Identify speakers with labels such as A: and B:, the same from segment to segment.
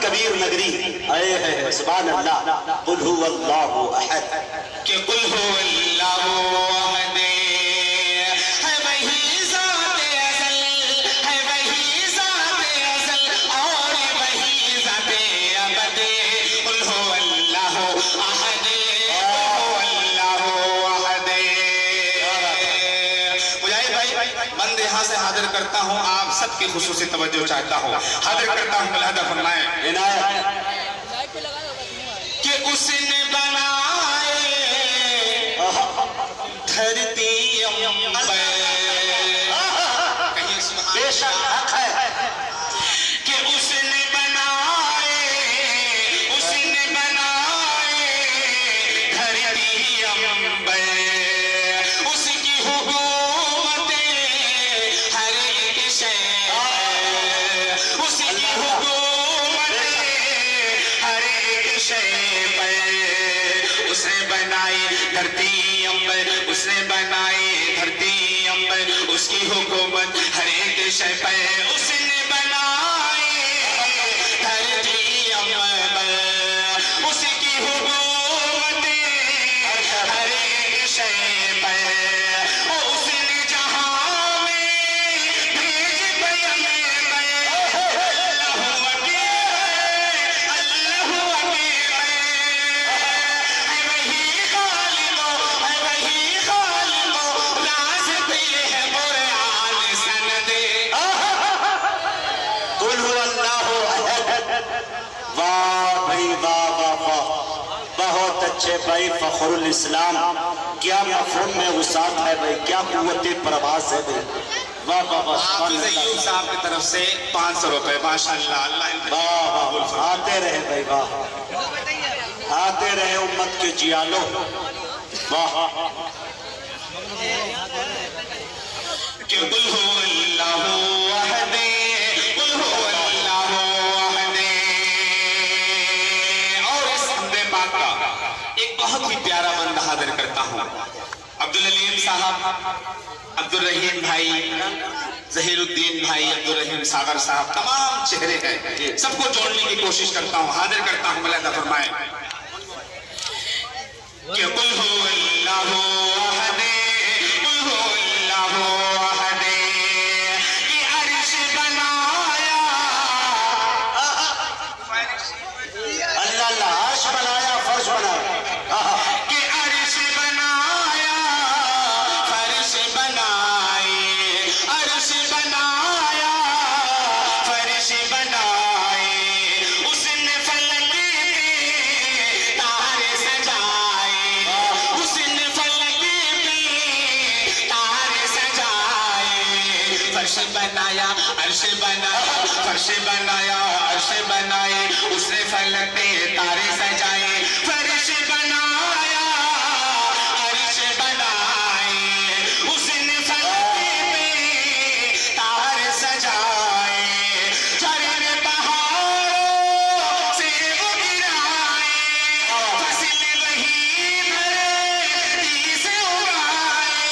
A: कबीर नगरी आए हैं सुभान अल्लाह। कुल हुवल्लाहु अहद
B: कि कुल हुवल्लाहु अहद है वही ज़ाते अज़ल, है वही ज़ाते अज़ल और वही ज़ाते अबद। कुल हुवल्लाहु अहद, कुल हुवल्लाहु अहद। मुजाहिद भाई, बंद यहाँ से हाजिर करता हूँ, आप सबकी खुसूसी तवज्जो चाहता हूँ, हाजिर करता हूँ। मुलाहिदा फरमाएं
A: इनायत
B: कि उसने बनाए धरती अंबर, कहिए सुभान
A: बेशक हक है
B: कि उसने बनाए, उसने बनाए धरती अंबर, उसकी हुकूमत हर एक शय, उसकी हुकूमत हर एक शय पर। उसने बनाई धरती अंबर, उसने बनाई धरती अंबर, उसकी हुकूमत हर एक शय पर। उसने बनाई धरती अंबर, उसकी हुकूमत हर एक शय पर। और उसने जहां में भेज पैगंबर, अल्लाहु अकबर, अल्लाहु अकबर। है वही खालिको, है वही खालिको, राज़ है कुरान सनद।
A: कुल हुवल्लाहु अहद। वाह भाई वाह वाह वाह, बहुत अच्छे भाई। फखरुल इस्लाम, क्या मफहूम में वसात है भाई, क्या कुव्वत परवाज़ है भाई। वाह वाह वाह,
B: हाफिज़ अय्यूब साहब की तरफ से 500 रुपए, माशाअल्लाह। अल्लाह
A: वाह वाह, आते रहे भाई वाह, आते रहे उम्मत के जियालो। वाह
B: कि कुल हुवल्लाहु अहद, कुल हुवल्लाहु अहद। और इस हमदे पाक का एक बहुत ही प्यारा बंदा हाजिर करता हूँ। अब्दुल अलीम साहब, अब्दुल रहीम भाई, जहीरुद्दीन भाई, अब्दुल रहीम सागर साहब, तमाम चेहरे हैं, सबको जोड़ने की कोशिश करता हूँ, हाजिर करता हूँ। मुलाहिदा फरमाएं कि कुल हुवल्लाहु अहद, कुल हुवल्लाहु अहद। कि अर्श बनाया,
A: अल्लाह अल्लाह, अर्श बनाया फर्श बनाया।
B: कि अर्श बनाया फर्श बनाए, अर्श बनाया फर्श बनाए। उसने फलक पे तारे सजाए, उसने फलक पे तारे सजाए। फर्श बनाया, अर्श बनाया, फर्श बनाया, अर्श बनाए। उसने फलक पे तारे सजाए, फर्श बनाया, अर्श बनाए। उसने फलक पे तारे सजाए। चरण पहाड़ों से वो गिराए, फसल वही धरती से उगाए।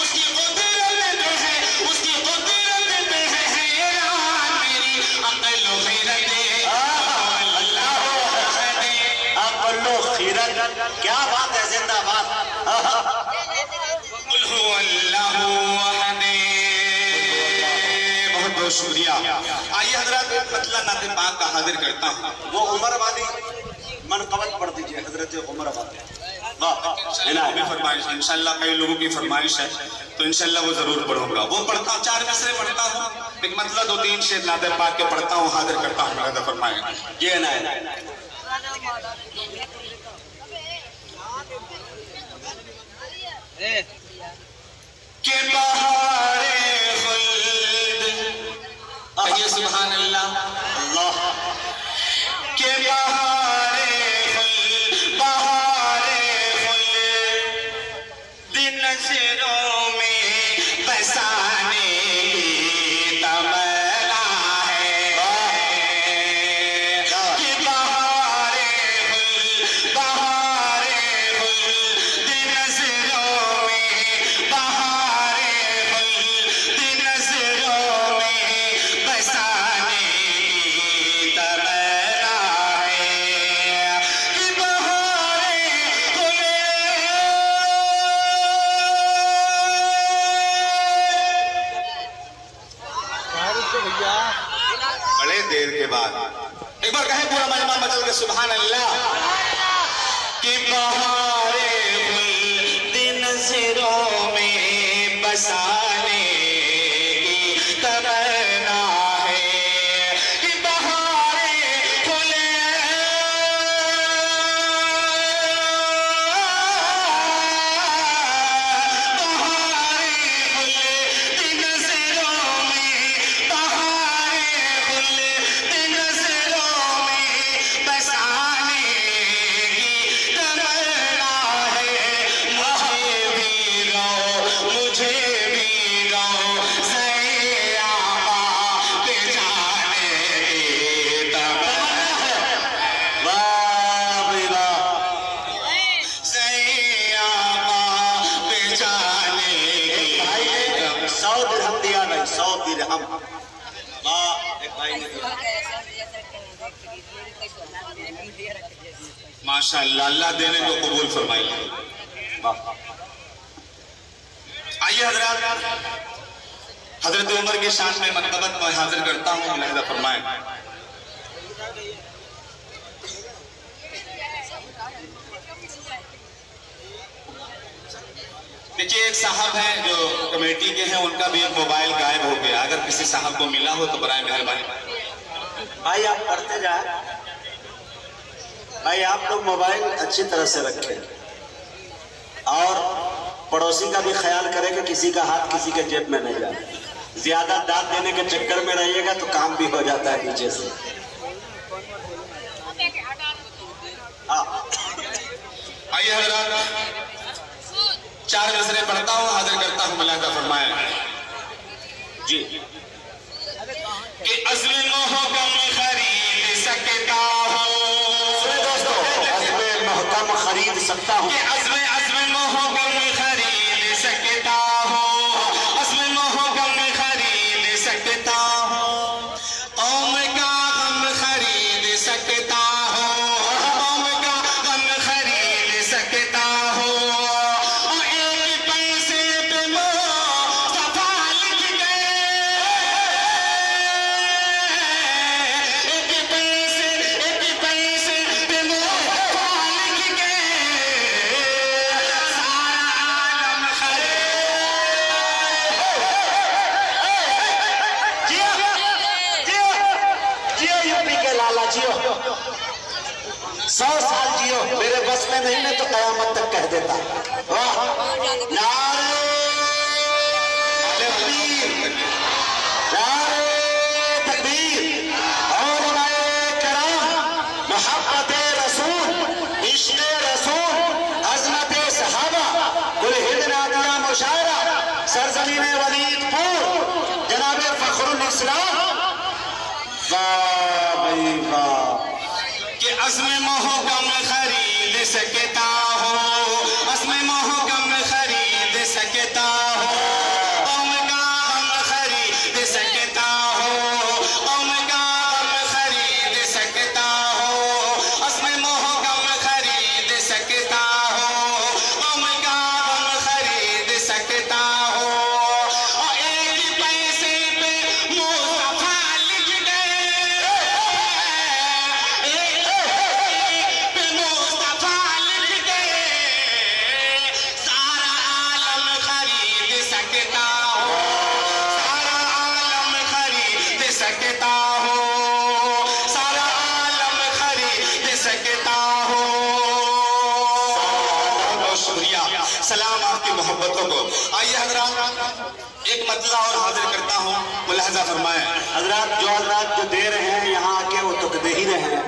B: उसकी कुदरत जो है, उसकी कुदरत पे है हैरान मेरी अक़ल व ग़ैरत।
A: क्या बात है, जिंदाबाद।
B: कुल हुवल्लाहु अहद। बहुत बहुत शुक्रिया। आइए हजरत मतला नाते पाक का हाजिर करता हूँ।
A: वो उमर वाली मनक़बत पढ़ दीजिए, हजरत उमर वाली। वाह
B: फरमाइश इंशाल्लाह, कई लोगों की फरमाइश है तो इंशाल्लाह वो जरूर पढ़ूंगा। वो पढ़ता हूँ, 4 मिसरे पढ़ता हूँ, एक मतलब 2-3 शेर नाते पाक के पढ़ता हूँ, हाजिर करता हूँ। मुलाहिदा फरमाएं
A: ये ना
B: के बहारे खुल्द, कहिए सुभान अल्लाह।
A: अल्लाह
B: के बहारे खुल्द, बहारे खुल्द दिन नज़रों में बसाने की तमन्ना है। के बहारे बोले सुभान अल्लाह। कि बहारे
A: दिन सिरों में बसाने की
B: तमन्ना है कि बहारे खुले
A: दिन सिरों में बहारे खुले दिन सिरों में बसाने की तमन्ना है। मुझे भी गाओ सैयामा पे जाने की तमन्ना है। वाह भाई वाह,
B: सैयामा पे जाने की
A: भाई ने 100 दिरहम दिया भाई, 100 दिरहम। वाह, एक भाई ने दिया।
B: माशाअल्लाह, अल्लाह देने को कबूल फरमाइए।
A: वाह।
B: आइए हजरत, हजरत उमर की शान में मनकबत मैं हाजिर करता हूँ, मुलाहिजा फरमाएं। देखिए, एक साहब हैं जो कमेटी के हैं, उनका भी एक मोबाइल गायब हो गया। अगर किसी साहब को मिला हो तो बराए मेहरबानी
A: भाई आप करते जाए भाई, आप लोग मोबाइल अच्छी तरह से रखें और पड़ोसी का भी ख्याल करें कि किसी का हाथ किसी के जेब में नहीं जाए। ज्यादा दाद देने के चक्कर में रहिएगा तो काम भी हो जाता है नीचे से। हाँ,
B: आइए हजरत, 4 मिसरे पढ़ता हूँ, हाजिर करता हूँ, मुलाहिजा फरमाएं।
A: जी।
B: कि अज़्म मोहकम खरीद सकता हूँ,
A: दोस्तों, अज़्म मोहकम खरीद सकता हूँ।
B: कि अज़्म मोहकम खरीद सकता हूँ, अज़्म मोहकम खरीद सकता हूँ, कौम का गम खरीद सकता हूँ, कौम का गम खरीद सकता हूँ। और एक पैसे पे मुस्तफा लिख गए, एक पैसे पे मुस्तफा लिख गए, सारा आलम
A: जियो यूपी के लाला जियो, 100 साल जियो। मेरे बस में नहीं, मैं तो कयामत तक कह देता। वाह, नारे तकबीर, नारे तकबीर। और उलमाए किराम, मोहब्बत रसूल, इश्क़ रसूल, अज़मत सहाबा, कुल हिंद नादिया मुशायरा, सरज़मीन वलीदपुर, जनाब फ़ख्रुल इस्लाम। वाह भाई वाह।
B: कि अज़्म मोहकम खरीद सकता हूँ, अज़्म मोहकम खरीद सकता हूँ, कौम का गम खरीद सकता हूँ, कौम का गम खरीद सकता हूँ, अज़्म मोहकम खरीद सकता हूँ, कौम का गम खरीद सकता हूँ। और एक पैसे पे मुस्तफा लिख गए, पे मुस्तफा लिख गए, सारा आलम खरीद सकता हूँ, सारा आलम खरीद सकता हूँ, सारा आलम खरीद सकता हूँ। बहुत शुक्रिया, सलाम आपकी मोहब्बतों को। आइए हजरात, एक मतला और हाजिर करता हूँ, मुलाहिजा फरमाएं।
A: हजरात, जो हजरात जो दे रहे हैं यहाँ आके, वो तो दे ही रहे हैं।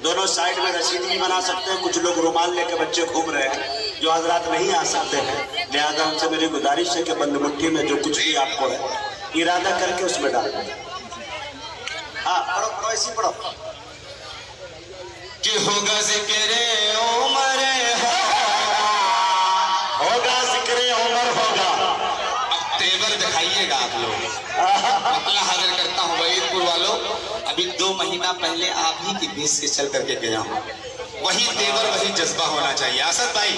A: दोनों साइड में रसीद भी बना सकते हैं। कुछ लोग रुमाल लेके बच्चे घूम रहे हैं। जो हजरात नहीं आ सकते हैं, लिहाजा उनसे मेरी गुजारिश है कि बंद मुट्ठी में जो कुछ भी आपको है, इरादा करके उसमें डाल दें। हाँ, पढ़ो पढ़ो, ऐसी पढ़ो।
B: कि होगा ज़िक्र उमर
A: होगा जिक्र उमर होगा।
B: अब तेवर दिखाइएगा आप लोग। अपना हाजिर करता हूँ वलीदपुर वालों, अभी 2 महीना पहले आप ही की बीच से चल करके गया हूँ। वही तेवर, वही जज्बा होना चाहिए। असद भाई,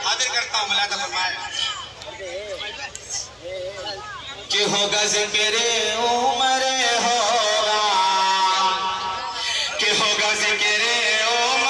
B: हाजिर करता हूँ, मुलाहिजा फरमाएं। कि होगा ज़िक्र उमर होगा, कि होगा ज़िक्र उमर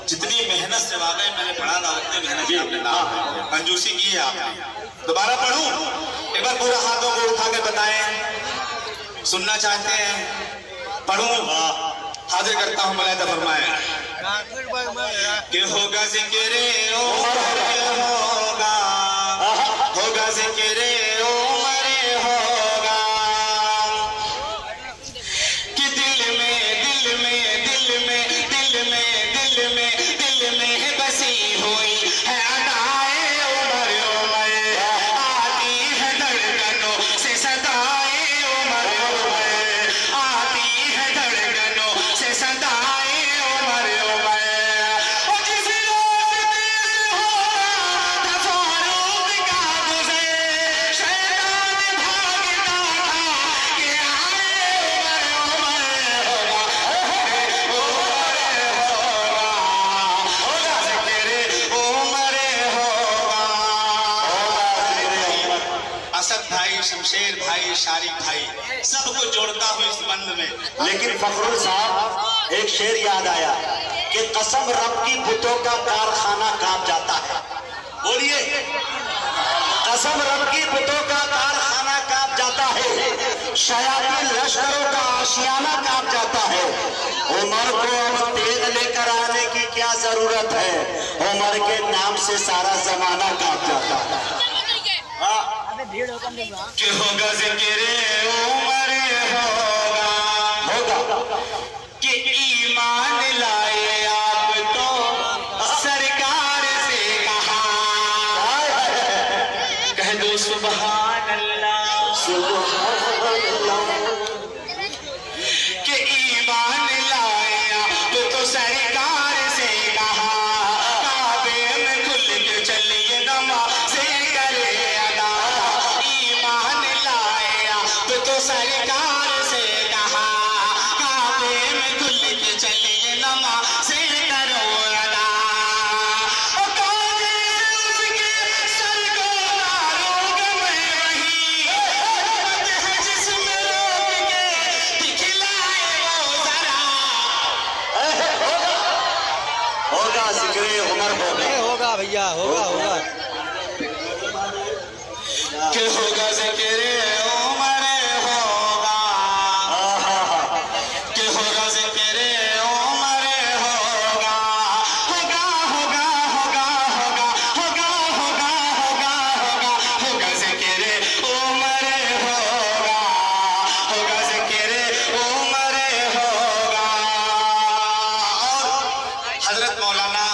B: जितनी मेहनत से वाकई मैंने पढ़ा था उतनी मेहनत से आपने ना कंजूसी की है आपने। दोबारा पढ़ूं? एक बार पूरा हाथों को उठा के बताएं, सुनना चाहते हैं? पढ़ूं? हाजिर करता हूं, मलाइका फरमाए कि होगा ज़िक्र होगा ज़िक्र कि दिल में बसी हुई है अदाए उमर उमर, आती है धड़कनों से सदाए उमर उमर, आती है धड़कनों से सदाए उमर उमर। और जिस रोज़ दिल होगा फारूक का गुज़र, शैतान भागता था कि आए उमर असद भाई, शमशेर भाई, शारिक भाई सबको जोड़ता हूँ इस बंद में।
A: लेकिन फखरुल साहब एक शेर याद आया कि कसम रब की बुतों का कारखाना कांप जाता है। बोलिए, कसम रब की बुतों का कारखाना कांप जाता है, शयातीन लश्करों का आशियाना कांप जाता है। उमर को अब तेग लेकर आने की क्या जरूरत है, उमर के नाम से सारा जमाना कांप जाता है।
B: कि होगा ज़िक्र उमर होगा कि ईमान लाए आप तो सरकार से कहा, कह दो सुभान अल्लाह, कि ईमान लाए आप तो सरकार से कहा, काबे में खुल के चलिए नमाज़े करे अदा। ईमान लाए आप तो सरकार से कहा, काबे में खुल के चलिए नमाज़े करो अदा। और कौन उसके सर को मारोगे मैं वही, हिम्मत है जिसमें रोक के दिखलाए वो जरा।
A: होगा जिक्र उमर होगा
C: भैया, होगा
B: कि होगा ज़िक्र उमर होगा, कि होगा ज़िक्र उमर होगा, होगा होगा होगा होगा होगा होगा होगा होगा होगा ज़िक्र उमर होगा, होगा ज़िक्र उमर होगा। और हजरत मौलाना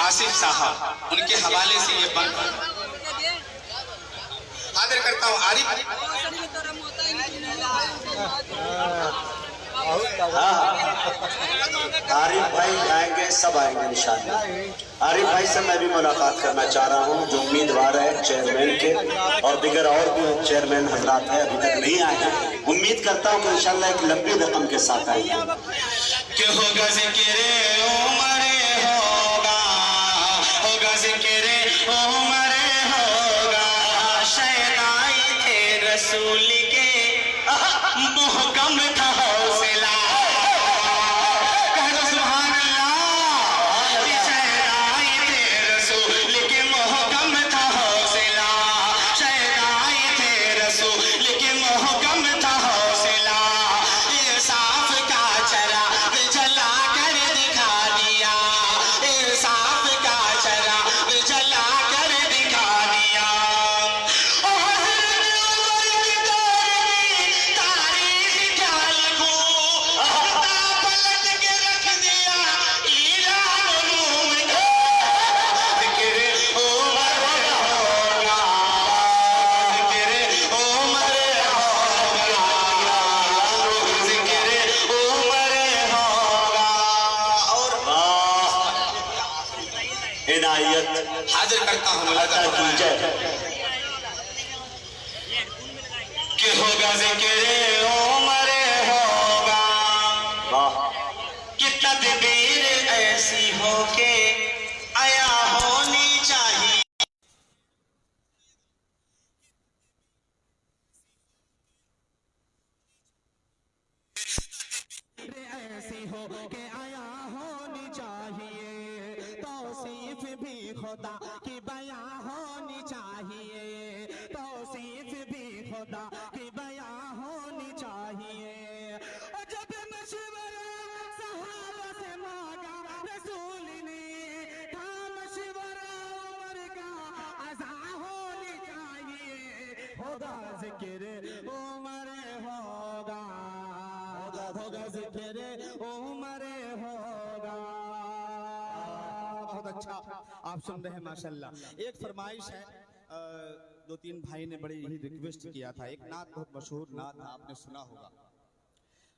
B: आसिफ साहब, उनके हवाले से ये बंद हाजिर करता हूँ। आरिफ
A: आरिफ भाई आएंगे, सब आएंगे इंशाअल्लाह। आरिफ भाई से मैं भी मुलाकात करना चाह रहा हूँ, जो उम्मीदवार है चेयरमैन के और दिगर और भी चेयरमैन हजरात है, अभी तक नहीं आए हैं। उम्मीद करता हूँ कि इंशाअल्लाह एक लंबी रकम के साथ आएंगे।
B: कि होगा ज़िक्र उमर होगा, होगा ज़िक्र उमर होगा, शहनाई थे रसूल के मुहकम था हौसला, कह दो सुभान अल्लाह। शहनाई थे रसूल के मुहकम था हौसला, शहनाई थे रसूल के मुहकम था हौसला। इंसाफ का चराग जला कर दिखा दिया, इंसाफ का चराग जला कर दिखा दिया। और तारीख क्या लिखूं, पलट के रख दिया ईरान रूम का। ज़िक्र उमर होगा, ज़िक्र उमर होगा, ज़िक्र उमर होगा। और
A: इनायत
B: हाजिर करता हूँ
A: अता कीजिए
B: कि होगा ज़िक्र उमर होगा,
A: वाह।
B: कि तदबीर ऐसी हो के आया होनी चाहिए।
C: हो के आया होनी चाहिए, तौसीफ भी खुदा की बयां होनी चाहिए, तौसीफ भी खुदा की बयां होनी चाहिए। और जब मशवरा सहाबा से मांगा रसूल ने, था मशवरा उमर का अज़ा होनी चाहिए, होगा जिक्र उमर होगा, होगा जिक्र उमर होगा। बहुत अच्छा आप सुन रहे हैं माशाल्लाह। एक फरमाइश है, दो तीन भाई ने बड़ी ही रिक्वेस्ट किया था, एक नात बहुत मशहूर नात है, आपने सुना होगा,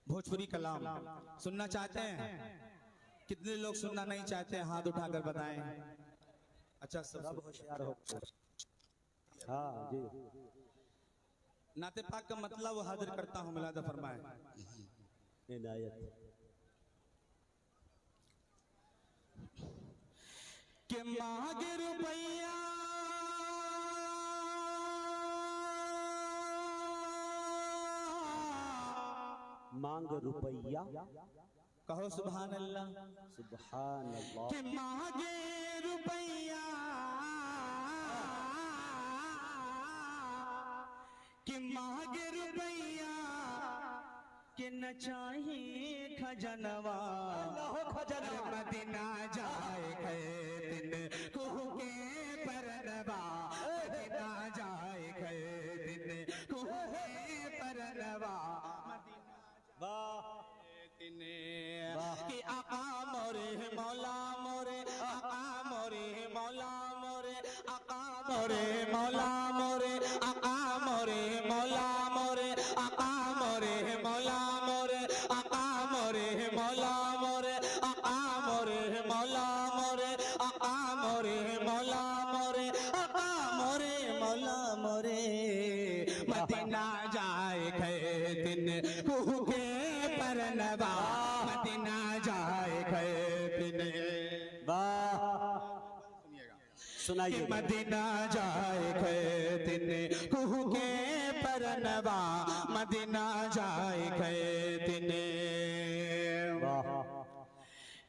C: भोजपुरी कलाम सुनना चाहते हैं? कितने लोग सुनना नहीं चाहते हैं, हाथ उठाकर बताएं। अच्छा सब होशियार हो। हाँ जी, नाते पाक का मतलब हाजिर करता हूँ, मिलादा फरमाए। इनायत के मांगे रुपैया
D: मांग रुपैया,
C: कहो सुभान अल्लाह,
D: सुभान अल्लाह।
C: कि मांगे रुपैया, कि मांगे रुपैया, कि न चाहिए खजनवा, मदीना जाए गए दिन कुह के परनवा, मदीना जाए गए दिन कुह के परनवा, कि आका मोरे मौला मोरे, आका मोरे मौला मोरे, आका मोरे मौला मोरे, आका मोरे मौला मोरे, आका मोरे मौला मोरे, आका मोरे मौला मोरे, आका मोरे मौला मोरे, आका मोरे मौला मोरे, आका मोरे मौला मोरे, मदीना जाए गए दिन कुह के परनवा, मदीना जाए गए दिन,
D: सुनाइए।
C: मदीना जाए गए दिन कुह के परनवा, मदीना जाए गए दिन,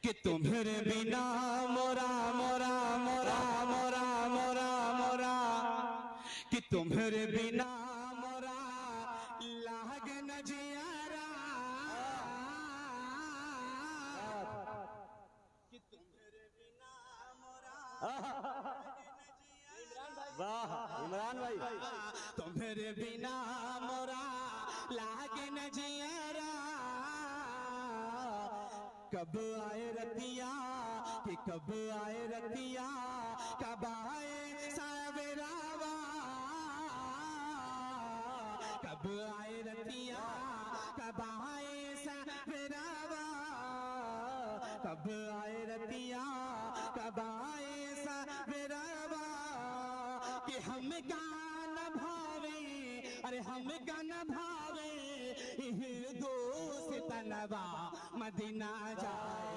C: कि तुम्हारे बिना मोरा मोरा मोरा मोरा मोरा मोरा, कि तुम्हारे बिना मोरा लाग न जियारा, कि तुम्हारे बिना मोरा
D: वाह इमरान भाई,
C: तुम्हारे बिना मोरा लागे न जियारा, कब आए रतिया, कि कब आए रतिया, कब आए सावेरावा, कब आए रतिया, कब आए सावेरावा, कब आए रतिया, कब आए सावेरावा, कि हम गाना भावे, अरे हम गाना भावे, दोस्त तनवा, मदीना जाए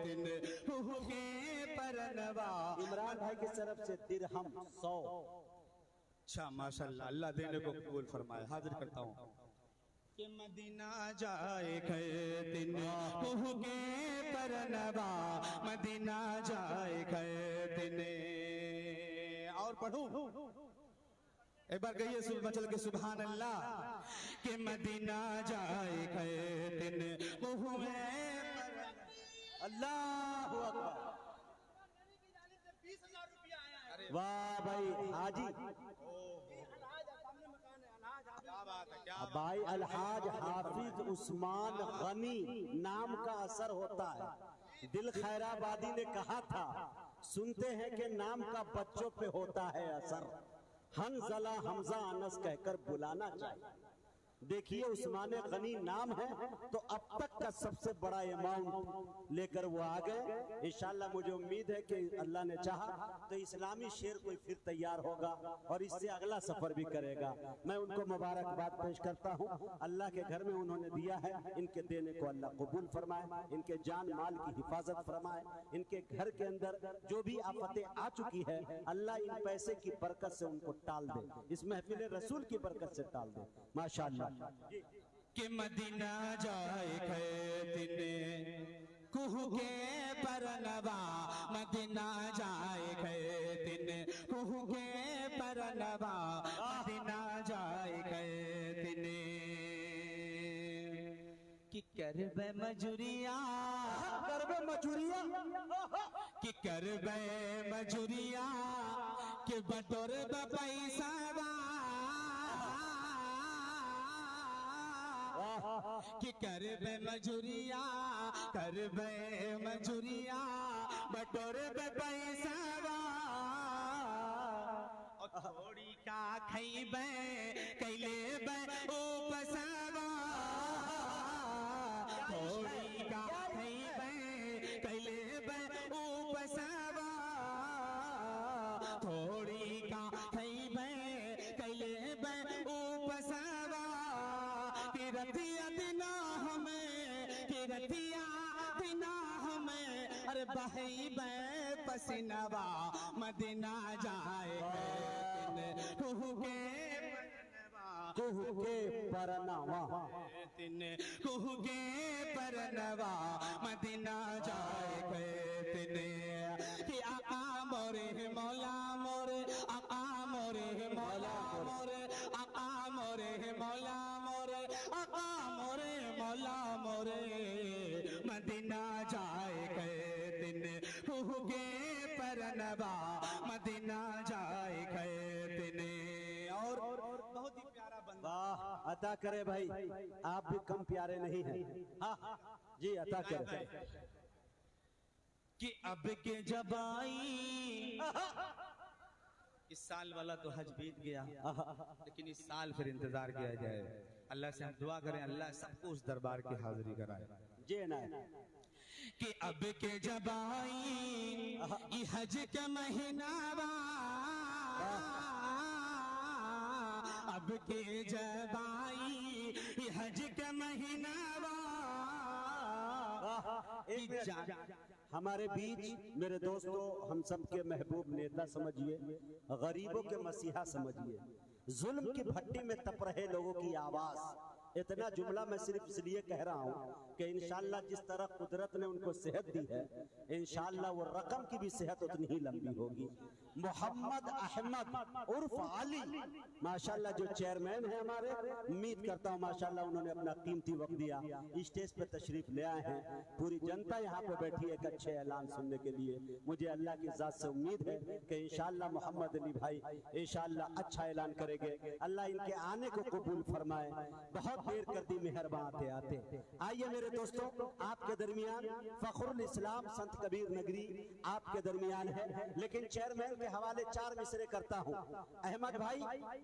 C: दिन कुह के परनवा।
D: इमरान भाई की तरफ से दिरहम 100।
C: अच्छा माशाल्लाह, अल्लाह देने को कबूल फरमाए। हाजिर करता हूँ कि मदीना जाए गए दिन कुह के परनवा, मदीना जाए गए दिन। और पढ़ूं, एक बार कहिए सुबह चल के सुभान अल्लाह, कि मदीना जाए गए दिन कुह में,
D: अल्लाहु अकबर। वाह भाई हाजी, भाई अलहाज हाफिज उस्मान गनी नाम का असर होता है। दिल खैराबादी ने कहा था, सुनते हैं कि नाम का बच्चों पे होता है असर, हंजला हमजा अनस कहकर बुलाना चाहिए। देखिए उस्मान गनी नाम है तो अब तक का सबसे बड़ा अमाउंट लेकर वो आ गए। इंशाल्लाह मुझे उम्मीद है कि अल्लाह ने चाहा तो इस्लामी शेर कोई फिर तैयार होगा और इससे अगला सफर भी करेगा। मैं उनको मुबारकबाद पेश करता हूँ। अल्लाह के घर में उन्होंने दिया है, इनके देने को अल्लाह कबूल फरमाए, इनके जान माल की हिफाजत फरमाए, इनके घर के अंदर जो भी आफतें आ चुकी है अल्लाह इन पैसे की बरकत से उनको टाल दे, इस महफिल रसूल की बरकत से टाल दे माशाअल्लाह।
C: कि मदीना जाए गए दिन कुहू के परनवा मदीना जाए गए दिन, कुहू के परनवा मदीना जाए गए दिन। कि करबे मजूरिया,
D: करबे मजूरिया,
C: कि करबे मजूरिया, कि बटोर पैसा, कि करबे मजूरिया, करबे मजूरिया, बटोर पैसा, थोड़ी का खैबे कैले उपसवा, थोड़ी का खैबे कैले उपसवा, थोड़ी का खैबे कैले उपसवा, किरतिया दिना हमें, किरतिया दिना हमें, अरे बहैबे पसीनवा मदीना जाए कुहू के परनवा,
D: कुहू के परनवा,
C: कुहू के परनवा मदीना जाए तिने। कि आका मोरे मौला मोरे, आका मोरे मौला मोरे, आका मोरे मौला मोरे, आका मोरे मौला मोरे, मदीना जाए तिने। कुहू के परनवा मदीना जाए तिने। और बहुत ही प्यारा बंदा,
D: वाह अता करे भाई, आप भी कम प्यारे नहीं हैं। हाँ जी अता करे।
C: कि अब के जब आई, इस साल वाला तो हज बीत गया, लेकिन इस साल फिर इंतजार किया जाए। अल्लाह से हम दुआ करें, अल्लाह सबको उस दरबार की हाजिरी कराए।
D: जी ना,
C: कि अब के जब आई ये हज का महीनावा, अब के जब आई ये हज का महीनावा,
D: हमारे बीच मेरे दोस्तों, हम सब के महबूब नेता समझिए, गरीबों के मसीहा समझिए, जुल्म की भट्टी में तप रहे लोगों की आवाज। इतना जुमला मैं सिर्फ इसलिए कह रहा हूँ कि इंशाअल्लाह जिस तरह कुदरत ने उनको सेहत दी है, इंशाअल्लाह वो रकम की भी सेहत उतनी ही लंबी होगी। मोहम्मद अहमद उर्फ अली माशाअल्लाह जो चेयरमैन है हमारे, उम्मीद करता हूँ माशाअल्लाह उन्होंने अपना कीमती वक्त दिया, स्टेज पे तशरीफ ले आए हैं। पूरी जनता यहाँ पे बैठी है एक अच्छे ऐलान सुनने के लिए। मुझे अल्लाह की जात से उम्मीद है कि इंशाअल्लाह मोहम्मद अली भाई इंशाअल्लाह अच्छा ऐलान करेंगे। अल्लाह इनके आने को कबूल फरमाए। बहुत देर कर दी मेहरबान आते आते। आइए मेरे दोस्तों, आपके दरमियान फखरुल इस्लाम संत कबीर नगरी आपके दरमियान है, लेकिन चेयरमैन के हवाले 4 मिसरे करता हूँ। अहमद भाई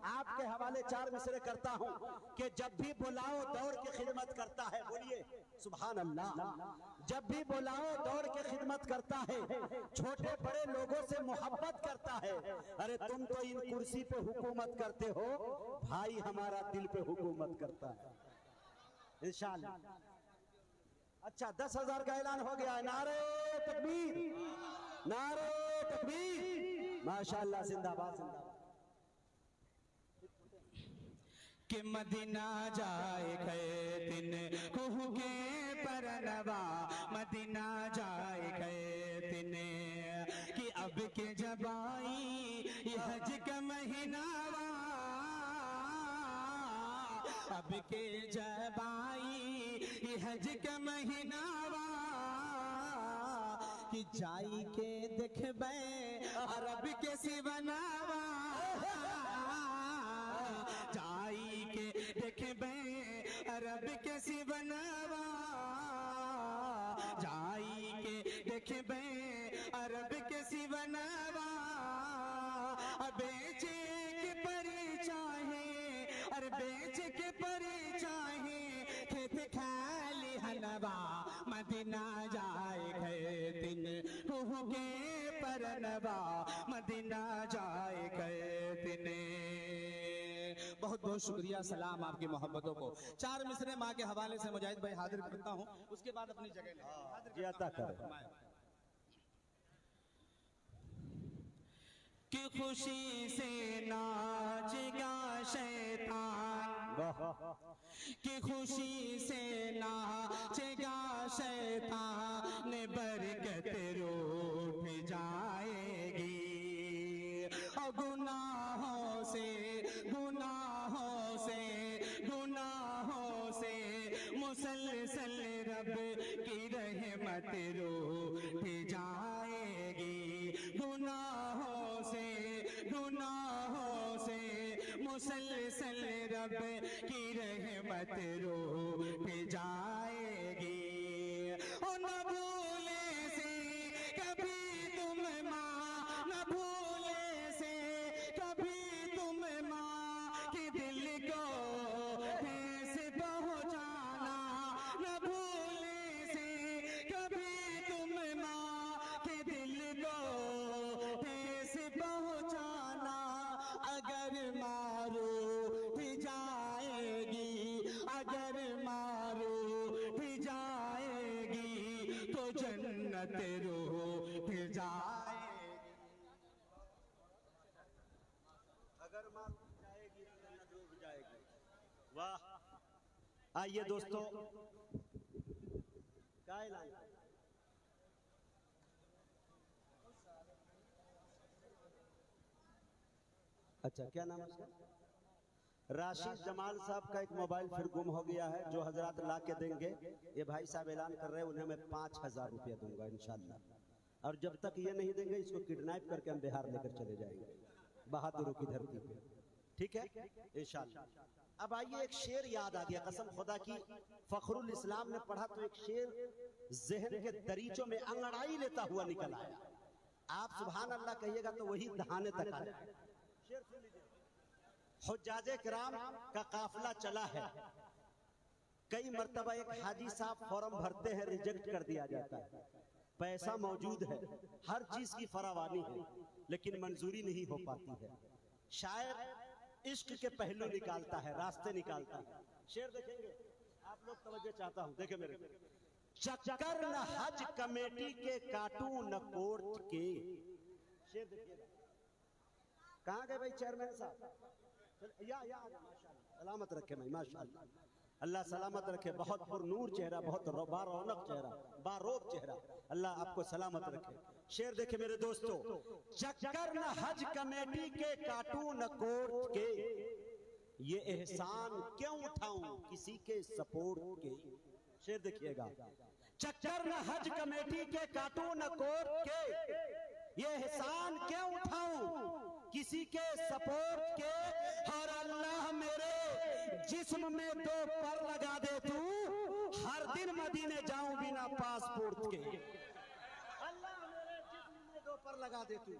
D: आपके हवाले 4 मिसरे करता हूँ कि जब भी बुलाओ दौड़ के खिदमत करता है। बोलिए सुभान अल्लाह। जब भी बुलाओ दौड़ के खिदमत करता है, छोटे बड़े लोगों से मोहब्बत करता है। अरे तुम तो इन कुर्सी पे हुकूमत करते हो, भाई हमारा दिल पे हुकूमत करता है इंशाअल्लाह। अच्छा 10,000 का ऐलान हो गया। नारे तकबीर, नारे तकबीर, माशाअल्लाह, जिंदाबाद जिंदाबाद।
C: कि मदीना जाए गए दिन, कुहू के परनवा मदीना जाए गए दिन। कि अब के जब आई ये हज का महीनावा, अब के जब आई ये हज का महीनावा, कि जाई के देखबे अरब के सिवनावा, जाई के देखबे अरब के सिवनावा, जाई के देखबे अरब के सिवनावा। बेचे के परी चाहे, अरे बेच के परी चाहे, खेत खाली हलवा मदीना जाए गए दिन, कुहू के परनवा मदीना जाए गए दिन। बहुत बहुत शुक्रिया, सलाम आपकी मोहब्बतों को। 4 मिसरे माँ के हवाले से मुजाहिद भाई हाजिर करता हूँ, उसके बाद अपनी जगह
D: अता करें।
C: कि खुशी से नाचेगा शैतान, कि खुशी से नाचेगा शैतान, बरकत रूठ जाएगी। और गुनाहों से मुसलसल रब की रहमत रूठ जाएगी। गुनाहों से मुसलसल रब की रहमत रूठ जाएगी। और न भूले से कभी तुम माँ, न भूले से कभी तुम माँ के दिल को ठेस पहुँचाना। न भूले से कभी तुम माँ के दिल को ठेस पहुँचाना। अगर मारो भी जाएगी, अगर मारो भी जाएगी, तो जन्नत रूठ जाएगी।
D: अगर माँ डूब जाएगी तो जन्नत डूब जाएगी। वाह। आइए दोस्तों, क्या ऐलान? अच्छा, क्या नाम है उसका? राशिद जमाल साहब का एक मोबाइल फिर गुम हो गया है, जो हजरात ला के देंगे। ये भाई साहब ऐलान कर रहे हैं, उन्हें मैं 5000 रुपया दूंगा इंशाल्लाह। और जब तक ये नहीं देंगे, इसको किडनैप करके हम बिहार लेकर चले जाएंगे, बहादुरों की धरती पे। ठीक है इंशाल्लाह। अब आइए, एक शेर याद आ गया, कसम खुदा की। फखरुल इस्लाम ने पढ़ा तो एक शेर जहन के दरीचों में अंगड़ाई लेता हुआ निकल आया। आप सुभान अल्लाह कहिएगा तो वही दहाने तक आ जाए। शेर सुन लीजिए। हुज्जाजे किराम का काफिला चला है, कई मर्तबा एक हाजी साहब फॉर्म भरते हैं, रिजेक्ट कर दिया जाता है। पैसा मौजूद है, हर चीज की फरावानी है, लेकिन मंजूरी नहीं हो पाती है। शायर इश्क के पहलू निकालता है, रास्ते निकालता है। शेर देखेंगे आप लोग, तवज्जो चाहता हूं, देखे मेरे। चक्कर न हज कमेटी के, काटू न कोर्ट के। शेर देखिएगा। कहाँ गए भाई चेयरमैन साहब? या माशाअल्लाह, सलामत रखे भाई, माशाअल्लाह, अल्लाह सलामत रखे। बहुत पुरनूर चेहरा, बहुत बारौनक चेहरा, बारोब चेहरा, अल्लाह आपको सलामत रखे। शेर देखे मेरे दोस्तों। चक्कर न हज कमेटी के, काटू न कोर्ट के, ये एहसान क्यों उठाऊं किसी के सपोर्ट के। शेर देखिएगा। चक्कर न हज कमेटी के, काटू न कोर्ट के, ये एहसान क्यों उठाऊं किसी के सपोर्ट के। और अल्लाह मेरे जिस्म में 2 पर लगा दे तू, हर दिन मदीने जाऊं बिना पासपोर्ट के। अल्लाह मेरे जिस्म में 2 पर लगा दे तू,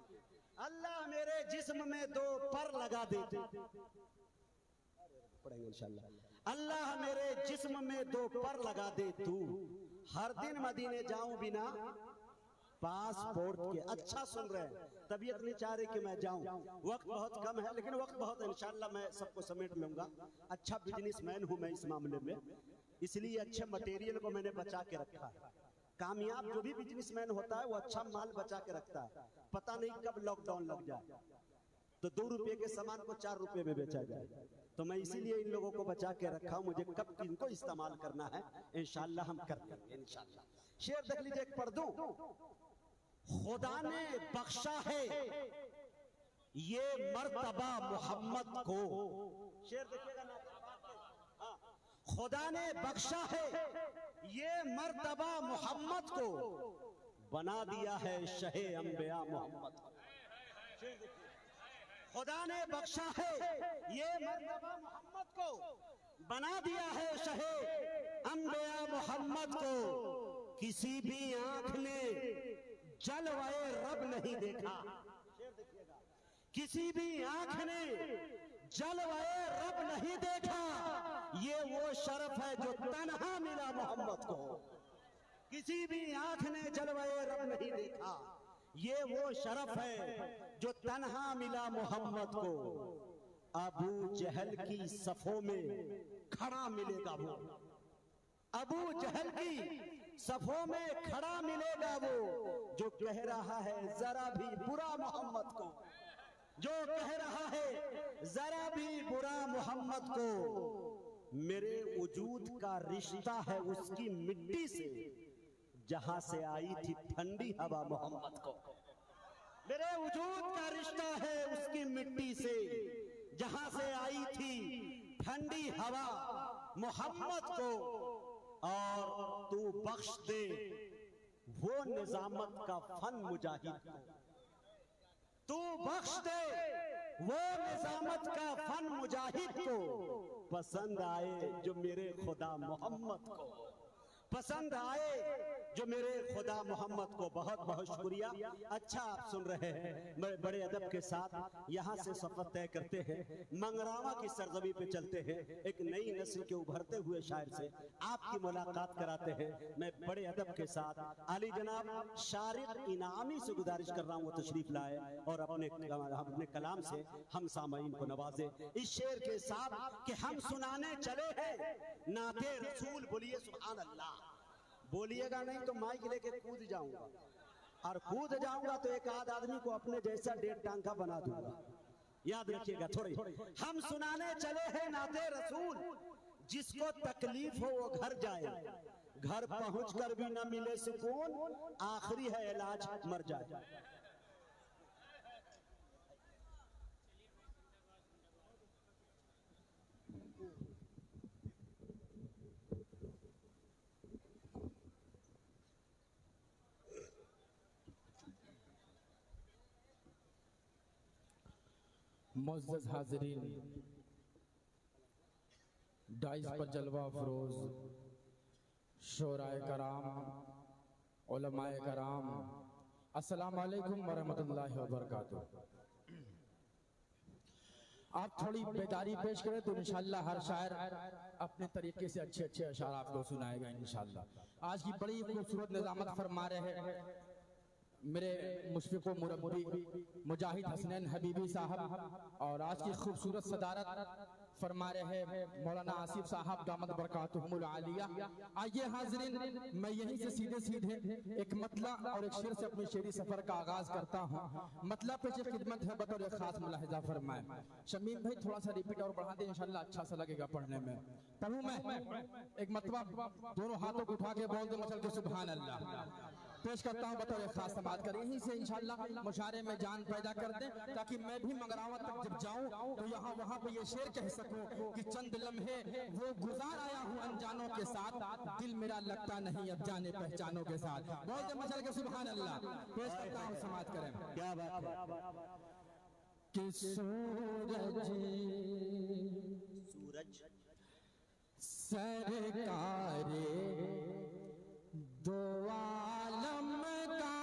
D: अल्लाह मेरे जिस्म में 2 पर लगा दे तू। पढ़ेंगे इंशाल्लाह। अल्लाह मेरे जिस्म में 2 पर लगा दे तू, हर दिन मदीने जाऊं बिना पासपोर्ट के। अच्छा सुन रहे हैं, तबीयत नहीं चाह रही कि मैं जाऊं, वक्त बहुत कम है, लेकिन वक्त बहुत है, इंशाल्लाह मैं सबको समेट लूंगा। अच्छा बिजनेसमैन हूं मैं इस मामले में, इसलिए अच्छे मटेरियल को मैंने बचा के रखा है। कामयाब जो भी बिजनेसमैन होता है वो अच्छा माल बचा के रखता है, पता नहीं कब लॉकडाउन लग जाए तो 2 रुपए के सामान को 4 रुपए में बेचा जाए। तो मैं इसीलिए इन लोगों को बचा के रखा हूं, मुझे कब किनको इस्तेमाल करना है इंशाल्लाह हम कर लेंगे इंशाल्लाह। शेर देख लीजिए, एक पढ़ दूं। खुदा ने बख्शा है ये मर्तबा मोहम्मद को। शेर देखिएगा ना। खुदा ने बख्शा है ये मर्तबा मोहम्मद को, बना दिया है शहे अंबिया मोहम्मद को। खुदा ने बख्शा है ये मर्तबा मोहम्मद को, बना दिया है शहे अंबिया मोहम्मद को। किसी भी आंख ने जलवाए रब नहीं देखा, किसी भी आंख ने जलवाए रब नहीं देखा, ये वो शरफ है जो तन्हा मिला मोहम्मद को। किसी भी आंख ने जलवाए रब नहीं देखा, ये वो शरफ है जो तन्हा मिला मोहम्मद को। अबू जहल की सफों में खड़ा मिलेगा वो, अबू जहल की सफों में खड़ा मिलेगा वो, जो कह रहा है जरा भी बुरा मोहम्मद को, जो कह रहा है जरा भी बुरा मोहम्मद को। मेरे वजूद का रिश्ता है उसकी मिट्टी से, जहां से आई थी ठंडी हवा मोहम्मद को। मेरे वजूद का रिश्ता है उसकी मिट्टी से, जहां से आई थी ठंडी हवा मोहम्मद को। और तू बख्श दे वो निजामत का फन मुजाहिद को, तू बख्श दे वो निजामत का फन मुजाहिद को। पसंद आए जो मेरे खुदा मोहम्मद को, पसंद आए जो मेरे खुदा मोहम्मद को। बहुत बहुत शुक्रिया। अच्छा आप सुन रहे हैं, बड़े अदब के साथ यहाँ से सफर तय करते हैं, मंगरावा की सरजमी पे चलते हैं। एक नई नस्ल के उभरते हुए शायर से आपकी मुलाकात कराते हैं। मैं बड़े अदब के साथ आली जनाब शारिक इनामी से गुजारिश कर रहा हूँ वो तशरीफ लाए और अपने कलाम से हम सामईन को नवाजे। इस शेर के साथ कि हम सुनाने चले हैं नाते रसूल, बोलिए सुभान अल्लाह। बोलिएगा नहीं तो माइक लेके कूद जाऊंगा, और कूद जाऊंगा तो एक आध आदमी को अपने जैसा 1.5 टांका बना दूंगा। याद रखिएगा थोड़ी। हम सुनाने चले हैं नाते रसूल, जिसको तकलीफ हो वो घर जाए, घर पहुंचकर भी न मिले सुकून, आखिरी है इलाज मर जाए।
E: मुअज़्ज़ज़ हाज़रीन, डाइस पर जलवा अफरोज शोराए कराम, उलमाए कराम, अस्सलाम वालेकुम वरहमतुल्लाहि वबरकातुहू। आप थोड़ी बेदारी पेश करें तो इंशाअल्लाह हर शायर अपने तरीके से अच्छे अच्छे अशार आपको सुनाएगा इंशाअल्लाह। आज की बड़ी खूबसूरत निज़ामत फरमा रहे हैं मेरे मुशफ़िक़ व मुरब्बी मुजाहिद हसनैन हबीबी साहब, और आज की खूबसूरत सदारत फरमा रहे हैं मौलाना आसिफ साहब दामद बरकातुहुमुल आलिया। आइए हाज़रीन, मैं यहीं से सीधे सीधे एक मतला और एक शेर से अपनी शेरी सफर का आगाज करता हूँ। मतला पे जो खिदमत है बतौर एक खास मुलाहिजा फरमाए। शमीम भाई थोड़ा सा रिपीट और बढ़ा दें, इंशाल्लाह अच्छा सा लगेगा पढ़ने में। पढ़ूं मैं एक मतला, दोनों हाथों को उठा के बोल दे मचल के सुभान अल्लाह। पेश करता हूँ बतौर खास समात कर, यहीं से इंशाल्लाह मुशारे में जान पैदा कर दें, ताकि मैं भी मंगरावा तक जब जाऊं तो यहाँ वहाँ पे ये शेर कह सकूं कि चंद लम्हे वो गुजार आया हूँ अनजानों के साथ, दिल मेरा लगता नहीं अब जाने पहचानों के साथ। बोल दे मचल के सुभान अल्लाह। पेश करता हूँ समात करें।
D: क्या बात है
E: कि सूरज सरकारे दो आलम का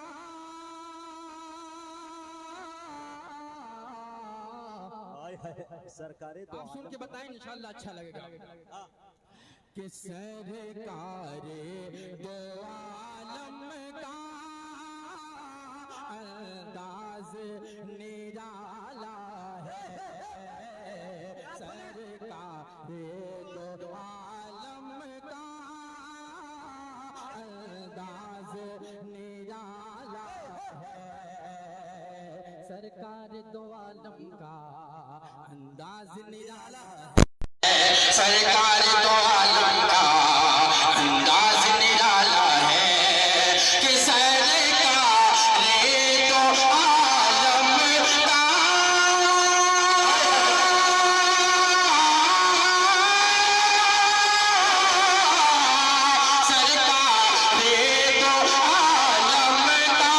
D: सरकारे तो
E: आप सुन के बताएं इंशाल्लाह अच्छा लगेगा। कि सरकारे दो आलम का अंदाज निराला है, सरकारे दो आलम का अंदाज निराला है, सरकार दो आलम का अंदाज निराला है,
B: सरकार दो आलम का अंदाज निराला है। कि सरकार दो आलम का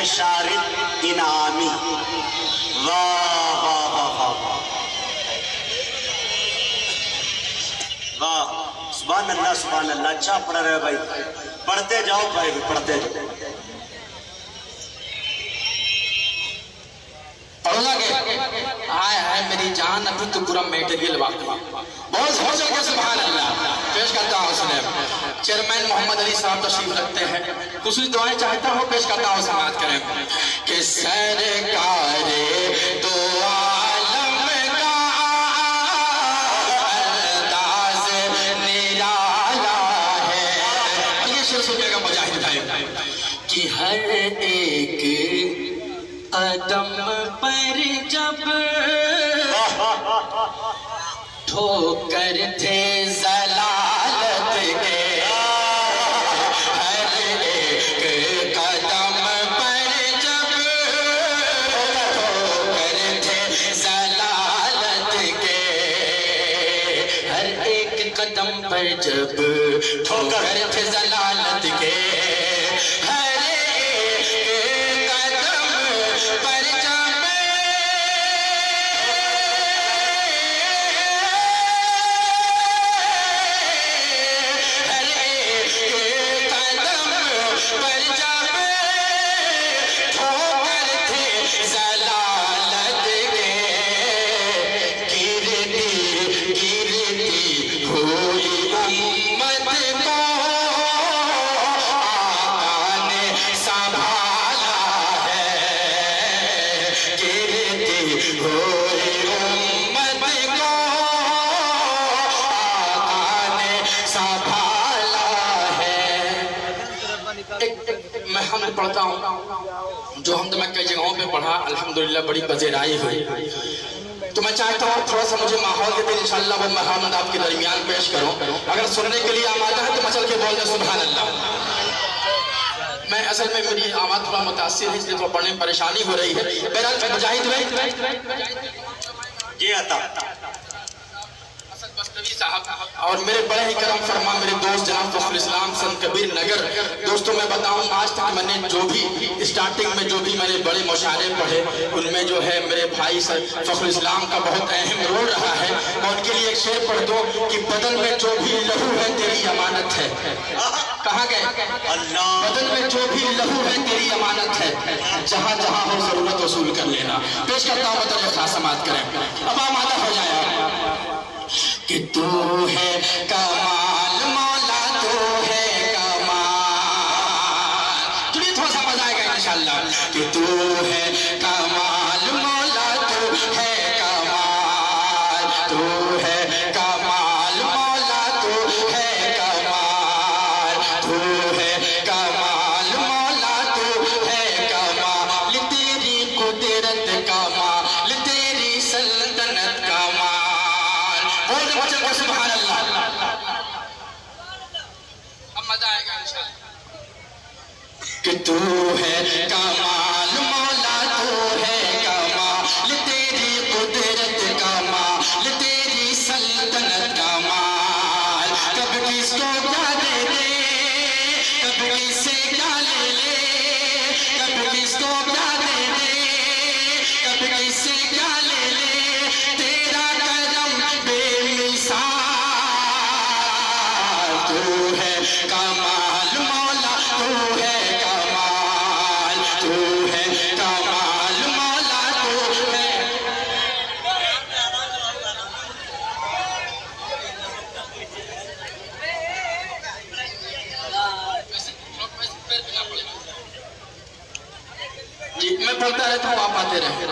A: शारिक इनामी। वाह वाह वाह वाह वाह, सुभान अल्लाह सुभान अल्लाह। अच्छा पढ़ रहे भाई, पढ़ते जाओ भाई, पढ़ते जाओ।
B: हाय हाय मेरी
E: भाईजान, अभी तो पूरा मेटेरियल बाकी है। बहुत हो जाएगा, सुभान अल्लाह। पेश करता हूँ सुने, चेयरमैन मोहम्मद अली साहब तशरीफ रखते हैं, कुछ दुआएं चाहता हूँ, पेश करता हूँ, समाप्त करें कि सरकार दो आलम का अंदाज निराला है। ये शेर सुनिएगा मुजाहिद भाई कि हर एक कदम पर जब ठोकर थे जलालत के, हर एक कदम पर जब ठोकर थे जलालत के, हर एक कदम पर जब ठोकर थे जलालत के, मैं पढ़ता हूँ जो हम तो मैं कई जगहों पे पढ़ा, अल्हम्दुलिल्लाह बड़ी पजेराई हुई। तो मैं चाहता हूँ थोड़ा सा मुझे माहौल देते, इंशाल्लाह वो महमद आपके दरमियान पेश करूँ। अगर सुनने के लिए आमादा है तो मचल के बोल दे सुभान अल्लाह। मैं असल में मेरी आवाज़ थोड़ा मुतासिर है, इसलिए थोड़ा पढ़ने में परेशानी हो रही है। बहरहाल मुजाहिद
A: जी आता
E: साहब और मेरे बड़े ही करम फरमा मेरे दोस्त जनाब फखरुल इस्लाम संत कबीर नगर। दोस्तों मैं बताऊं, आज तक मैंने जो भी स्टार्टिंग में जो भी मैंने बड़े मुशायरे पढ़े, उनमें जो है मेरे भाई फखरुल इस्लाम का बहुत अहम रोल रहा है। मैं उनके लिए एक शेर पढ़ दो कि बदन में जो भी लहू है तेरी अमानत है। कहाँ गए? बदन में जो भी लहू है तेरी अमानत है, जहाँ जहाँ हो जरूरत वसूल कर लेना। पेश करता हूँ, मतलब खास समाप्त करें। अब आमादा हो जाए कि तू है कमाल मौला, तू है कमाल। चलिए थोड़ा सा मजा आएगा इंशाल्लाह कि तू है कमाल मौला, तू है कमाल, तू है कमाल मौला, तू है कमाल, तू है कमाल मौला, तू है कमाल, तेरी कुदरत कमाल, तेरी सल्तनत कमाल। सुभान अल्लाह। अब मजा आएगा इंशाल्लाह कि तू है कमाल मौला, तू है कमाल, तेरी कुदरत कमाल, तेरी सल्तनत कमाल। कब किसको क्या दे दे, कब किससे क्या ले ले, कब किसको क्या दे दे, कब किससे क्या ले ले, तेरा करम बेमिसाल। तू है कमाल मौला, तू है कमाल, तू है कमाल मौला, तू है। जी मैं बोलता रहता हूँ, आप आते रहे।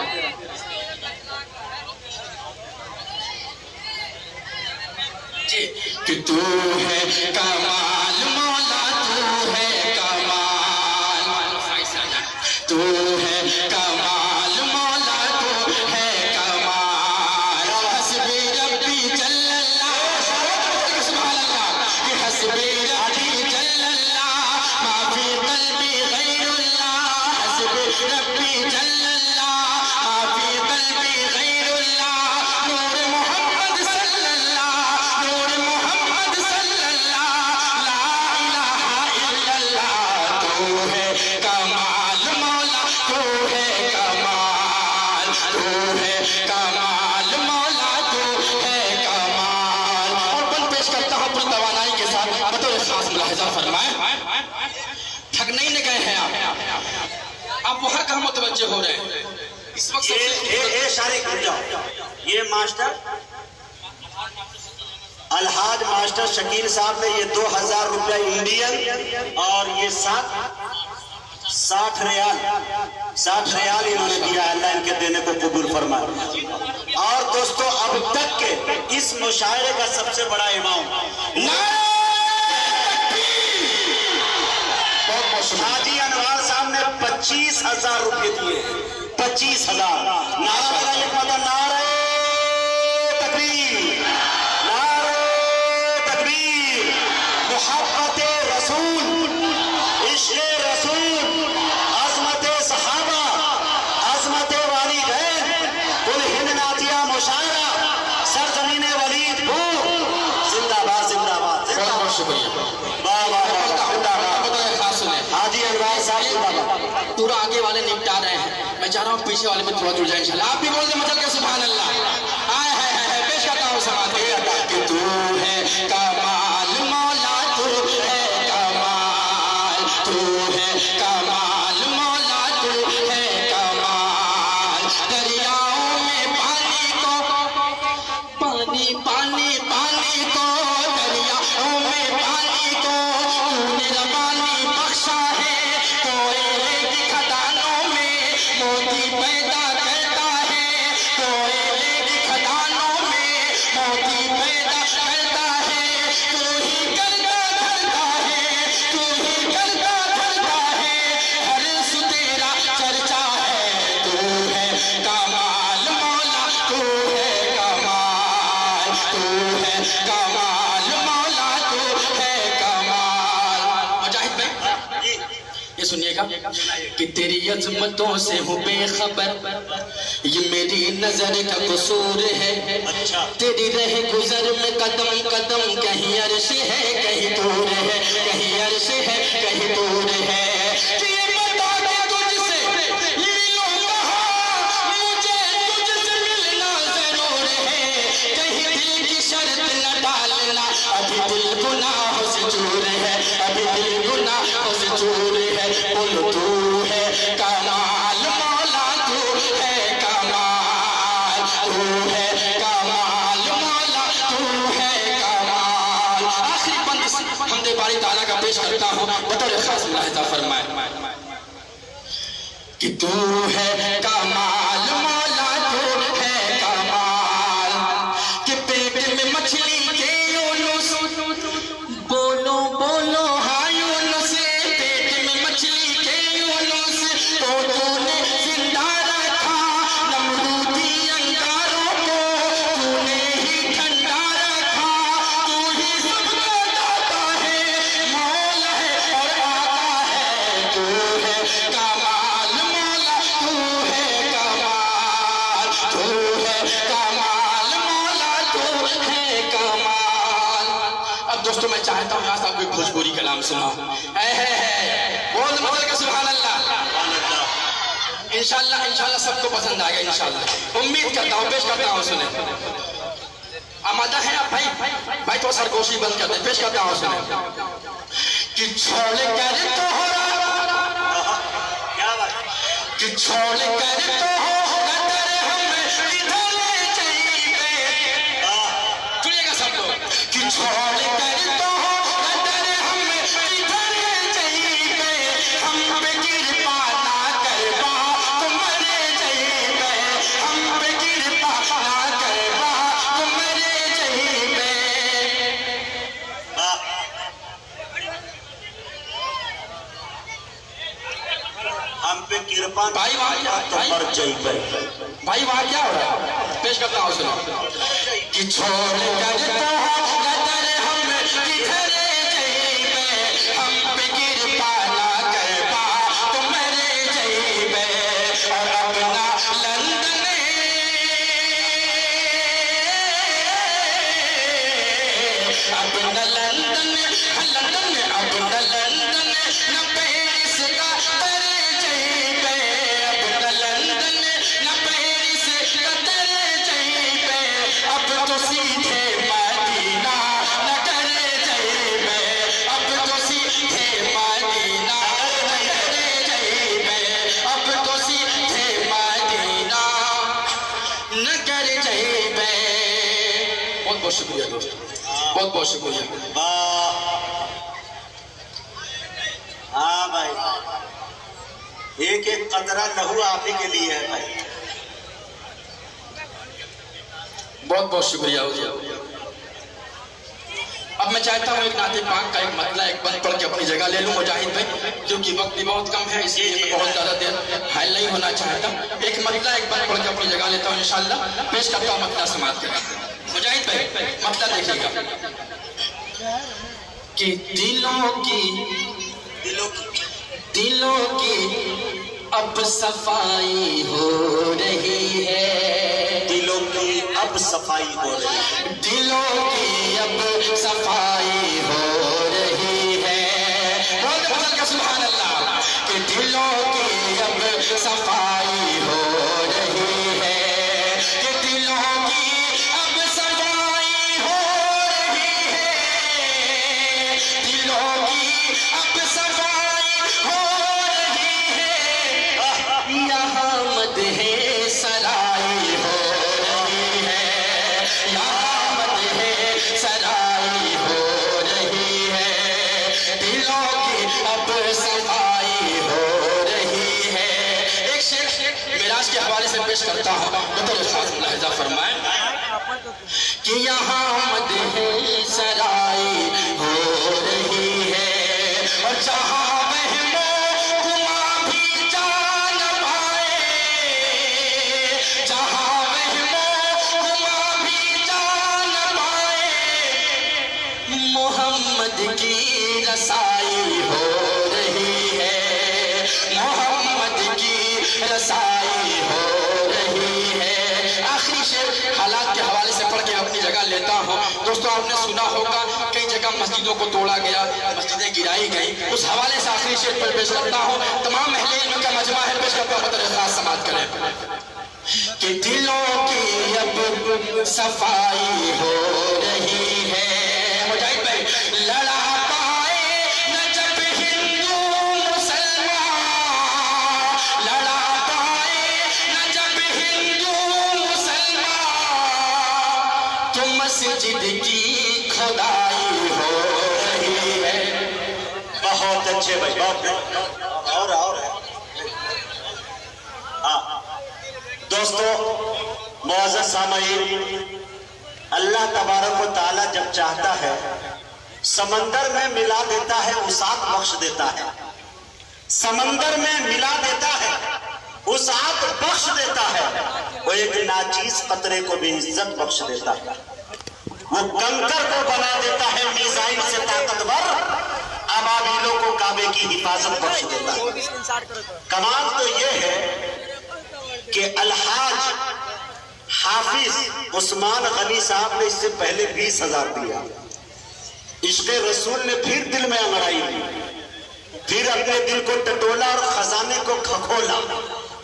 E: कि तू है कमाल मौला, तू है कमाल, तू है कमाल मौला, तू है कमाल। हस्बी रब्बी जल्लल्लाह, सुभान अल्लाह, कि हस्बी रब्बी जल्लल्लाह, माफी कल्बी गैरुल्लाह, हस्बी रब्बी जल्लल्लाह, माफी कल्बी गैरुल्लाह, नूर मोहम्मद सल्लल्लाह, नूर मोहम्मद सल्लल्लाह, ला इलाहा इल्लल्लाह। तू है कमाल मौला, तू है कमाल, तू है कमाल मौला, तू है कमाल। और बल पेश करता हूँ अपनी तवानाई के साथ, बतौर खास मुलाहिजा फरमाए। थक नहीं गए हैं आप वहां कहाँ मुतवज्जे हो रहे हैं इस वक्त?
A: ये शारिक रुक जाओ, ये मास्टर अलहाज मास्टर शकील साहब ने ये 2000 रुपया इंडियन और ये 60 रियाल इन्होंने दिया। अल्लाह इनके देने को कबूल फरमाए। और दोस्तों अब तक के इस मुशायरे का सबसे बड़ा इमाम हाजी अनवार साहब ने 25,000 रुपये दिए। 25,000। नारे तकबीर, नारे तकबीर। मोहब्बत रसूल, इश्क़ रसूल, अज़मत सहाबा, अज़मत वालिदैन, कुल हिंद नातिया मुशायरा, सरज़मीन वलीदपुर जिंदाबाद जिंदाबाद।
E: बहुत शुक्रिया।
A: वाह वाह हाजी अनवार साहब जिंदाबाद।
E: पूरा आगे वाले निपटा रहे हैं, मैं चाह रहा हूँ पीछे वाले में थोड़ा जुड़ जाए इंशाल्लाह। आप भी बोल दे मतलब के सुभान अल्लाह। आए है पेश करता हूँ समाज कि तू है कमाल मौला, तू है कमाल, तू है कमाल मौला, तू है कमाल। दरियाओं में पानी को पानी पानी पानी को, दरियाओं में पानी को तूने रवानी बख्शा है। कोयले की खदानों में मोती पैदा करता है, कोयले की खदानों में मोती पैदा करता है। तू ही करता धरता है, तू ही करता धरता है, हर सु तेरा चर्चा है। तू है कमाल मौला, तू है कमाल, तू है कमाल मौला, तू है कमाल। मुजाहिद भाई ये सुनिएगा कि तेरी अजमतों से हूँ बेखबर, ये मेरी नजर का कसूर है। तेरी रह गुजर में कदम कदम, कहीं अर्श है कहीं दूर है, कहीं अर्श है कहीं दूर है। कि ये बता दे तुझसे मिलो कहाँ, मुझे तुझसे मिलना जरूर है। कहीं दिल की शर्त न डालना, अभी दिल गुनाहों से चूर है, अभी दिल गुनाहों से चूर है। बोलो तू है कमाल मौला, तू है कमाल, तू है कमाल मौला, तू है कमाल। आखिरी बंद हमदे बारी ताला का पेश करता हूँ बतौर खास मुलाहिजा फरमाए कि तू है कमाल मौला, तू है कमाल। कि पेट में मछली के यूनुस, बोलो बोलो हाँ यूनुस, पेट में मछली के यूनुस को तूने जिंदा रखा। नमरूदी अंगारों को तूने ही ठंडा रखा। तू ही सबका दाता है, मौला है और आका है। तू है कमाल मौला, तू है कमाल, तू है कमाल मौला, तू है कमाल। अब दोस्तों मैं चाहता हूँ यहाँ से आपको एक भोजपुरी कलाम सुनाओ। बोल मतलब के सुभान अल्लाह। इंशाल्लाह इंशाल्लाह सबको पसंद आएगा इंशाल्लाह, उम्मीद करता हूँ। पेश करता हूँ सुने। आमादा है आप भाई? भाई तो सरगोशी बंद कर दे। पेश करता हूँ सुने कि छोड़ कर तोहरा, कि छोड़ कर तोहरा हम इधर जाइबे। सुनिएगा सब लोग कि छोड़ कर तोहरा हम इधर जाइबे। हम पे कृपा ना करबा तो मरे जाइबे, हम पे कृपा ना करबा तो मरे जाइबे।
A: हम पे कृपा
E: भाई वहाँ क्या
A: तो मर जाइबे।
E: भाई वहाँ क्या हो रहा है? पेश करता हूँ सुनो कि छोड़ कर तोहरा हम किधर जाइबे। हम पे कृपा ना करबा तो मरे जाइबे। और अपना लंदन, अपना लंदन, लंदन अपना लंदन न पेरिस का तर जाइबे। अपना लंदन न पेरिस का तर जाइबे। अब तो सीधे मदीना न कर जाइबे। अब तो सीधे मदीना न कर जाइबे। अब तो सीधे मदीना न कर जाइबे। तैयबे। बहुत बहुत शुक्रिया दोस्तों, बहुत बहुत शुक्रिया।
A: वाह, हाँ भाई, एक एक कतरा लहू आप ही के लिए है भाई।
E: बहुत बहुत शुक्रिया हुजूर। अब मैं चाहता हूँ एक नाते पाक का एक मतला एक बंद पढ़ के अपनी जगह ले लूँ मुजाहिद भाई, क्योंकि वक्त भी बहुत कम है, इसलिए मैं बहुत ज्यादा देर हायल नहीं होना चाहता। एक मतला एक बंद पढ़ के अपनी जगह लेता हूँ, इंशाल्लाह पेश करता हूँ मतला समाप्त करें। मुजाहिद भाई मतला देखिएगा कि दिलों की अब सफाई हो रही है,
A: दिलों की अब सफाई हो रही है,
E: दिलों की अब सफाई हो रही है। बोल के सुभान अल्लाह कि दिलों की अब सफाई हो रही है, कि दिलों की अब सफाई हो रही है, दिलों की अब सफाई हो रही है। यहाँ मदहे सराई हो रही है, यहाँ मदहे सराई हो रही है, दिलों की अब सफाई हो रही है। एक शेर मिराज के हवाले से पेश करता हूँ, बतौर खास मुलाहिजा फरमाएं कि यहाँ मदहे सराई हो रही है, और जहाँ मोहम्मद की रसाई हो रही है, मोहम्मद की रसाई हो रही है। आखिरी शेर हालात के हवाले से पढ़ के अपनी जगह लेता हूँ। दोस्तों आपने सुना होगा कई जगह मस्जिदों को तोड़ा गया, मस्जिदें गिराई गई, उस हवाले से आखिरी शेर पर पेश करता हूँ। तमाम अहले इल्म का मजमा है, पेश करता हूँ, खास समाप्त करें कि दिलों की अब सफाई हो रही है। मुजाहिद भाई लड़ा पाए न जब हिंदू मुसलमान, लड़ा पाए न जब हिंदू मुसलमान, तो मस्जिद की खुदाई हो रही है।
A: बहुत अच्छे भाई, बहुत और है। हाँ दोस्तों, मुअज़्ज़ज़ सामईन, अल्लाह तबारक व तआला जब चाहता है समंदर में मिला देता है, उसात बख्श देता है, समंदर में मिला देता है, उसात बख्श देता है। वो एक नाचीज कतरे को भी इज्जत बख्श देता है, वो कंकर को बना देता है मिसाइल से ताकतवर, अबाबिलों को काबे की हिफाजत बख्श देता है। कमाल तो ये है कि अलहाज हाफिज उस्मान गनी साहब ने इससे पहले 20,000 दिया। इश्क़े रसूल ने फिर दिल में अंगड़ाई दी, फिर अपने दिल को टटोला और खजाने को खखोला,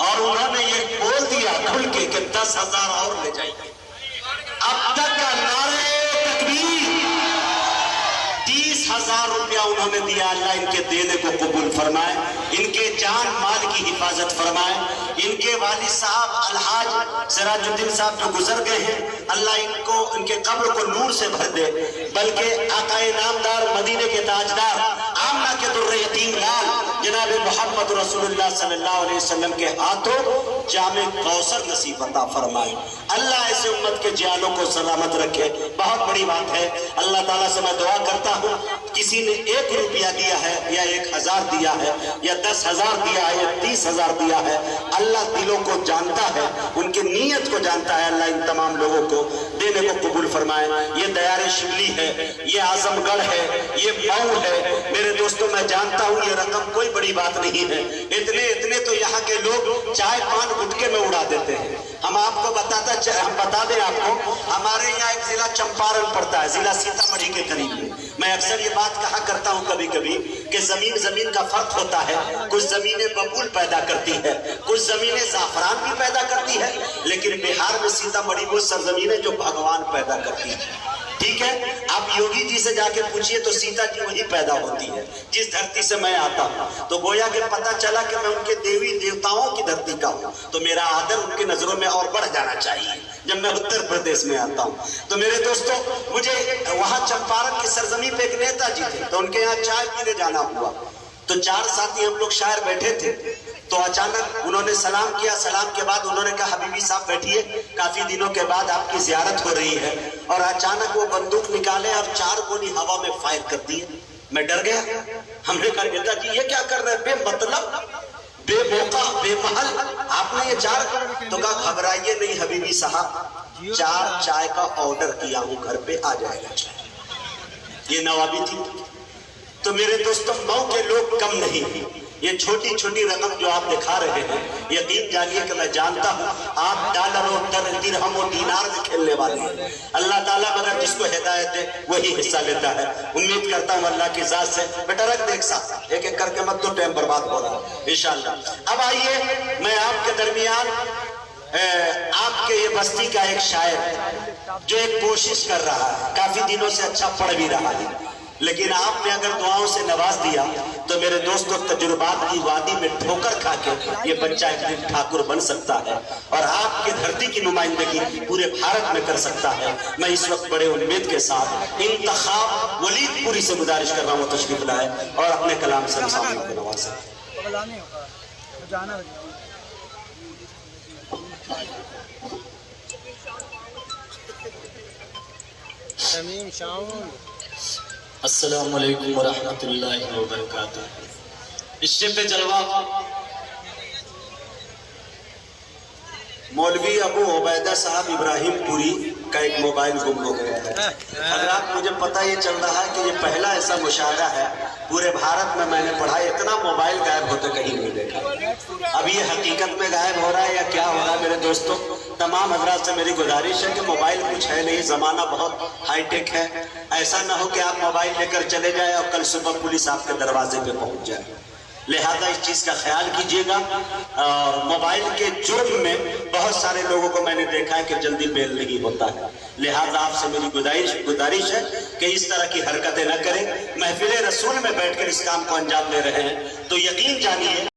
A: और उन्होंने ये बोल दिया खुल के कि 10,000 और ले जाएंगे। अब तक का नारे तकबीर 30,000 रुपया उन्होंने दिया। अल्लाह इनके देने को कबूल फरमाए, इनके जान माल की हिफाजत फरमाए। इनके वालिद साहब अलहाज सिराजुद्दीन साहब जो गुजर गए हैं, अल्लाह इनको इनके कब्र को नूर से भर दे। बल्कि आकाए नामदार मदीने के ताजदार आमना के दुर्रे यतीम लाल जनाब मोहम्मद रसूलुल्लाह सल्लल्लाहु अलैहि वसल्लम के हाथों जामे कौसर नसीब अता फरमाए। अल्लाह ऐसे उम्मत के जियालों को सलामत रखे। बहुत बड़ी बात है। अल्लाह ताला से मैं दुआ करता हूँ, किसी ने 1 रुपया दिया है या 1,000 दिया है या 10,000 दिया है या 30,000 दिया है, अल्लाह दिलों को जानता है, उनके नीयत को जानता है। अल्लाह इन तमाम लोगों को देने को कबूल फरमाए। ये दयारे शिवली है, ये आजमगढ़ है, ये मऊ है। मेरे दोस्तों, मैं जानता हूँ ये रकम कोई बड़ी बात नहीं है। इतने तो यहाँ के लोग चाय पान गुटके में उड़ा देते हैं। हम आपको हम बता दें आपको, हमारे यहाँ एक जिला चंपारण पड़ता है, जिला सीतामढ़ी के करीब में। मैं अक्सर ये बात कहा करता हूँ कभी कभी कि जमीन का फर्क होता है। कुछ जमीनें बबूल पैदा करती है, कुछ जमीनें जाफरान भी पैदा करती है, लेकिन बिहार में सीतामढ़ी वो सरजमीन है जो भगवान पैदा करती है। ठीक है, आप योगी जी से जाके पूछिए तो सीता जी वही पैदा होती है जिस धरती से मैं आता हूँ। तो गोया के पता चला कि मैं उनके देवी देवताओं की धरती का हूँ, तो मेरा आदर उनकी नजरों में और बढ़ जाना चाहिए जब मैं उत्तर प्रदेश में आता हूँ। तो मेरे दोस्तों, मुझे वहां चंपारण की सरजमी पे एक नेताजी थे, तो उनके यहाँ चाय पीने जाना हुआ। तो 4 साथी हम लोग शायर बैठे थे, तो अचानक उन्होंने सलाम किया। सलाम के बाद उन्होंने कहा, हबीबी साहब बैठिए, काफी दिनों के बाद आपकी जियारत हो रही है। और अचानक वो बंदूक निकाले और 4 गोली हवा में फायर कर दिए। मैं डर गया। हमने कहा, नेताजी ये क्या कर रहे हैं, बेमतलब, बेमौका, बेमहल, आपने ये 4। तो कहा, घबराइए नहीं हबीबी साहब, 4 चाय का ऑर्डर किया हूँ, घर पे आ जाएगा चाय। ये नवाबी थी। तो मेरे दोस्तों, मऊ के लोग कम नहीं, ये छोटी छोटी रकम जो आप दिखा रहे हैं, यकीन जानिए कि मैं जानता हूँ आप डॉलर और दिरहम और दीनार में खेलने वाले हैं। अल्लाह ताला मगर जिसको हिदायत दे वही हिस्सा लेता है। उम्मीद करता हूँ अल्लाह की जात से। बेटा रख देख साहब, एक एक करके मत, तो टाइम बर्बाद हो रहा है इंशाल्लाह। अब आइए, मैं आपके दरमियान आपके ये बस्ती का एक शायर जो एक कोशिश कर रहा है, काफी दिनों से अच्छा पढ़ भी रहा है, लेकिन आपने अगर दुआओं से नवाज दिया तो मेरे दोस्तों, तजुर्बात की वादी में ठोकर खा के ये बच्चा एक दिन ठाकुर बन सकता है और आपकी धरती की नुमाइंदगी पूरे भारत में कर सकता है। मैं इस वक्त बड़े उम्मीद के साथ इंतखाब वलीदपुरी से गुजारिश कर रहा हूँ तशरीफ लाए और अपने कलाम से सामने को नवाजें।
F: अस्सलाम वालेकुम वरहमतुल्लाहि वबरकातुहू। इस पे जलवा
A: मौलवी अबू उबैदा साहब इब्राहिम पुरी का एक मोबाइल गुम हो गया है। हजरात, मुझे पता ये चल रहा है कि ये पहला ऐसा मुशाहरा है पूरे भारत में, मैंने पढ़ा इतना मोबाइल गायब होते कहीं नहीं देखा। अब ये हकीकत में गायब हो रहा है या क्या हो रहा है? मेरे दोस्तों, तमाम हजरात से मेरी गुजारिश है कि मोबाइल कुछ है नहीं, जमाना बहुत हाईटेक है। ऐसा ना हो कि आप मोबाइल लेकर चले जाए और कल सुबह पुलिस आपके दरवाजे पे पहुंच जाए। लिहाजा इस चीज का ख्याल कीजिएगा। मोबाइल के जुर्म में बहुत सारे लोगों को मैंने देखा है कि जल्दी बेल नहीं होता है। लिहाजा आपसे मेरी गुजारिश है कि इस तरह की हरकतें न करें। महफिल रसूल में बैठकर इस काम को अंजाम दे रहे हैं तो यकीन जानिए